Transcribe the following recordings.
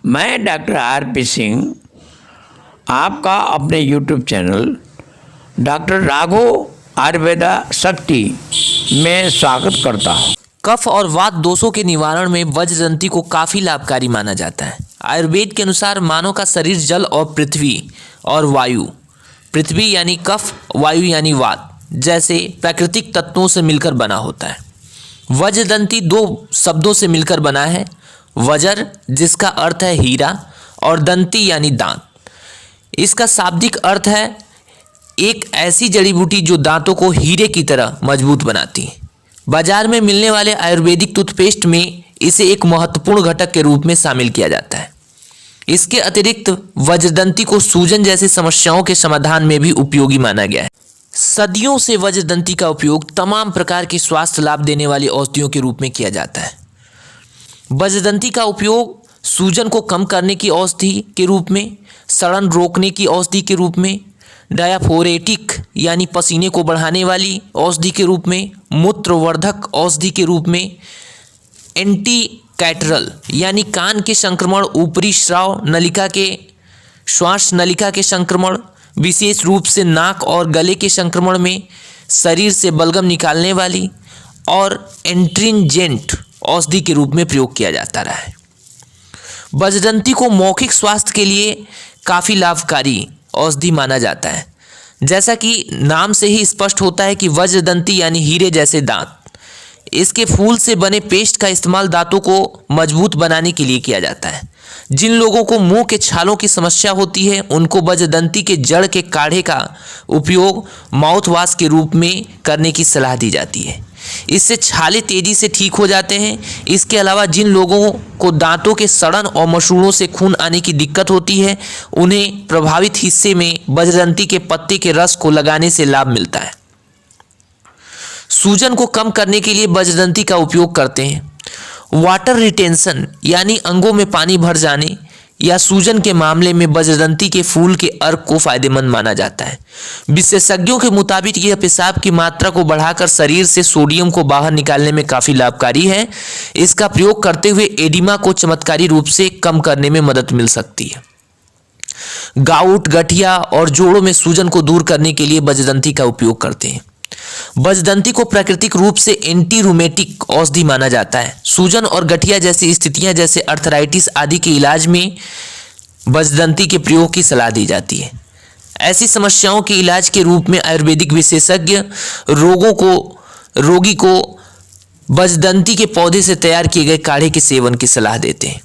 मैं doctor RP. Singh आपका अपने YouTube channel doctor Raghav Ayurveda शक्ति में स्वागत करता हूँ। कफ और वात दोषों के निवारण में वज्रदंती को काफ़ी लाभकारी माना जाता है। आयुर्वेद के अनुसार मानव का शरीर जल और पृथ्वी और वायु, पृथ्वी यानी कफ, वायु यानी वात जैसे प्राकृतिक तत्वों से मिलकर बना होता है। वज्रदंती दो शब्दों से मिलकर बना है, वज्र जिसका अर्थ है हीरा और दंती यानी दांत। इसका शाब्दिक अर्थ है एक ऐसी जड़ी बूटी जो दांतों को हीरे की तरह मजबूत बनाती है। बाजार में मिलने वाले आयुर्वेदिक टूथपेस्ट में इसे एक महत्वपूर्ण घटक के रूप में शामिल किया जाता है। इसके अतिरिक्त वज्रदंती को सूजन जैसी समस्याओं के समाधान में भी उपयोगी माना गया है। सदियों से वज्रदंती का उपयोग तमाम प्रकार के स्वास्थ्य लाभ देने वाली औषधियों के रूप में किया जाता है। वज्रदंती का उपयोग सूजन को कम करने की औषधि के रूप में, सड़न रोकने की औषधि के रूप में, डायाफोरेटिक यानी पसीने को बढ़ाने वाली औषधि के रूप में, मूत्रवर्धक औषधि के रूप में, एंटी कैटरल यानी कान के संक्रमण, ऊपरी श्राव नलिका के, श्वास नलिका के संक्रमण, विशेष रूप से नाक और गले के संक्रमण में शरीर से बलगम निकालने वाली, और एंट्रिंजेंट औषधि के रूप में प्रयोग किया जाता रहा है। वज्रदंती को मौखिक स्वास्थ्य के लिए काफ़ी लाभकारी औषधि माना जाता है। जैसा कि नाम से ही स्पष्ट होता है कि वज्रदंती यानी हीरे जैसे दांत। इसके फूल से बने पेस्ट का इस्तेमाल दांतों को मजबूत बनाने के लिए किया जाता है। जिन लोगों को मुंह के छालों की समस्या होती है उनको वज्रदंती के जड़ के काढ़े का उपयोग माउथ वॉश के रूप में करने की सलाह दी जाती है। इससे छाले तेजी से ठीक हो जाते हैं। इसके अलावा जिन लोगों को दांतों के सड़न और मसूड़ों से खून आने की दिक्कत होती है उन्हें प्रभावित हिस्से में वज्रदंती के पत्ते के रस को लगाने से लाभ मिलता है। सूजन को कम करने के लिए वज्रदंती का उपयोग करते हैं। वाटर रिटेंशन यानी अंगों में पानी भर जाने या सूजन के मामले में वज्रदंती के फूल के अर्क को फायदेमंद माना जाता है। विशेषज्ञों के मुताबिक यह पेशाब की मात्रा को बढ़ाकर शरीर से सोडियम को बाहर निकालने में काफ़ी लाभकारी है। इसका प्रयोग करते हुए एडिमा को चमत्कारी रूप से कम करने में मदद मिल सकती है। गाउट, गठिया और जोड़ों में सूजन को दूर करने के लिए वज्रदंती का उपयोग करते हैं। वज्रदंती को प्राकृतिक रूप से एंटी रूमेटिक औषधि माना जाता है। सूजन और गठिया जैसी स्थितियां जैसे अर्थराइटिस आदि के इलाज में वज्रदंती के प्रयोग की सलाह दी जाती है। ऐसी समस्याओं के इलाज के रूप में आयुर्वेदिक विशेषज्ञ रोगी को वज्रदंती के पौधे से तैयार किए गए काढ़े के सेवन की सलाह देते हैं।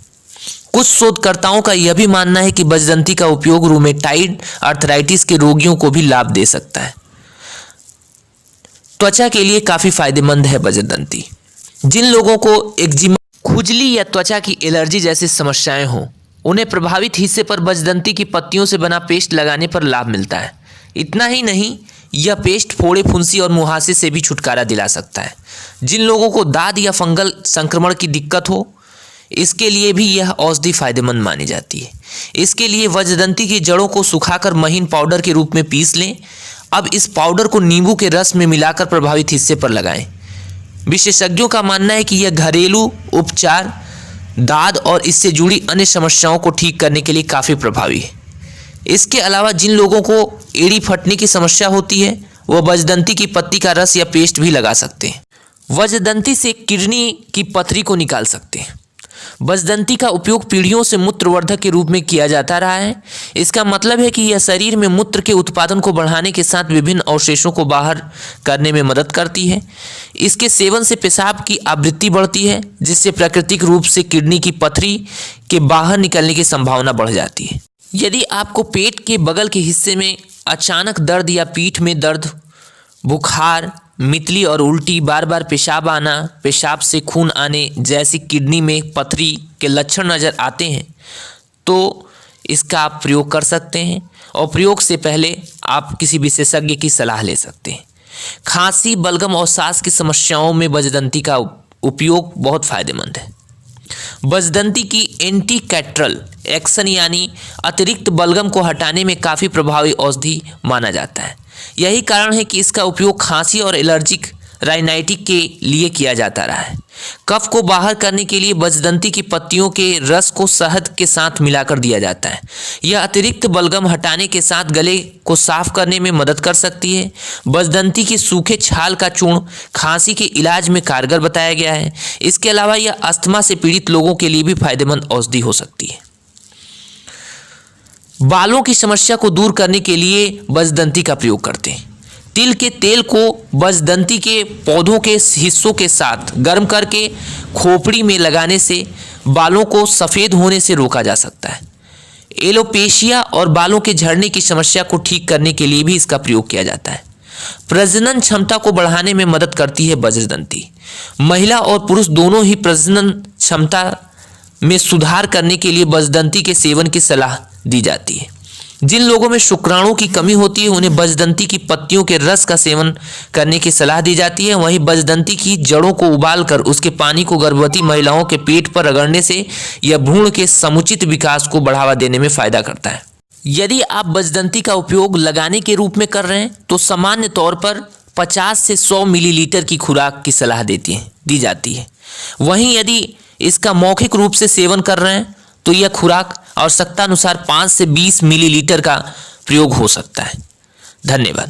कुछ शोधकर्ताओं का यह भी मानना है कि वज्रदंती का उपयोग रूमेटाइड अर्थराइटिस के रोगियों को भी लाभ दे सकता है। त्वचा के लिए काफ़ी फायदेमंद है वज्रदंती। जिन लोगों को एक्जिमा, खुजली या त्वचा की एलर्जी जैसी समस्याएं हों उन्हें प्रभावित हिस्से पर वज्रदंती की पत्तियों से बना पेस्ट लगाने पर लाभ मिलता है। इतना ही नहीं, यह पेस्ट फोड़े, फुंसी और मुहासे से भी छुटकारा दिला सकता है। जिन लोगों को दाद या फंगल संक्रमण की दिक्कत हो इसके लिए भी यह औषधि फायदेमंद मानी जाती है। इसके लिए वज्रदंती की जड़ों को सुखाकर महीन पाउडर के रूप में पीस लें। अब इस पाउडर को नींबू के रस में मिलाकर प्रभावित हिस्से पर लगाएं। विशेषज्ञों का मानना है कि यह घरेलू उपचार दाद और इससे जुड़ी अन्य समस्याओं को ठीक करने के लिए काफ़ी प्रभावी है। इसके अलावा जिन लोगों को एड़ी फटने की समस्या होती है वह वज्रदंती की पत्ती का रस या पेस्ट भी लगा सकते हैं। वज्रदंती से किडनी की पथरी को निकाल सकते हैं। वज्रदंती का उपयोग पीढ़ियों से मूत्रवर्धक के रूप में किया जाता रहा है। इसका मतलब है कि यह शरीर में मूत्र के उत्पादन को बढ़ाने के साथ विभिन्न अवशेषों को बाहर करने में मदद करती है। इसके सेवन से पेशाब की आवृत्ति बढ़ती है जिससे प्राकृतिक रूप से किडनी की पथरी के बाहर निकलने की संभावना बढ़ जाती है। यदि आपको पेट के बगल के हिस्से में अचानक दर्द या पीठ में दर्द, बुखार, मितली और उल्टी, बार बार पेशाब आना, पेशाब से खून आने जैसी किडनी में पथरी के लक्षण नज़र आते हैं तो इसका आप प्रयोग कर सकते हैं और प्रयोग से पहले आप किसी विशेषज्ञ की सलाह ले सकते हैं। खांसी, बलगम और सांस की समस्याओं में वज्रदंती का उपयोग बहुत फायदेमंद है। वज्रदंती की एंटी कैटरल एक्शन यानी अतिरिक्त बलगम को हटाने में काफ़ी प्रभावी औषधि माना जाता है। यही कारण है कि इसका उपयोग खांसी और एलर्जिक राइनाइटिस के लिए किया जाता रहा है। कफ को बाहर करने के लिए बजदंती की पत्तियों के रस को शहद के साथ मिलाकर दिया जाता है। यह अतिरिक्त बलगम हटाने के साथ गले को साफ करने में मदद कर सकती है। बजदंती की सूखे छाल का चूर्ण खांसी के इलाज में कारगर बताया गया है। इसके अलावा यह अस्थमा से पीड़ित लोगों के लिए भी फायदेमंद औषधि हो सकती है। बालों की समस्या को दूर करने के लिए बजदंती का प्रयोग करते हैं। तिल के तेल को बजदंती के पौधों के हिस्सों के साथ गर्म करके खोपड़ी में लगाने से बालों को सफ़ेद होने से रोका जा सकता है। एलोपेशिया और बालों के झड़ने की समस्या को ठीक करने के लिए भी इसका प्रयोग किया जाता है। प्रजनन क्षमता को बढ़ाने में मदद करती है बजदंती। महिला और पुरुष दोनों ही प्रजनन क्षमता में सुधार करने के लिए बजदंती के सेवन की सलाह दी जाती है। जिन लोगों में शुक्राणु की कमी होती है उन्हें बजदंती की पत्तियों के रस का सेवन करने की सलाह दी जाती है। वहीं बजदंती की जड़ों को उबालकर उसके पानी को गर्भवती महिलाओं के पेट पर रगड़ने से यह भ्रूण के समुचित विकास को बढ़ावा देने में फायदा करता है। यदि आप बजदंती का उपयोग लगाने के रूप में कर रहे हैं तो सामान्य तौर पर 50 से 100 मिलीलीटर की खुराक की सलाह दी जाती है। वहीं यदि इसका मौखिक रूप से सेवन कर रहे हैं तो यह खुराक आवश्यकता अनुसार 5 से 20 मिलीलीटर का प्रयोग हो सकता है। धन्यवाद।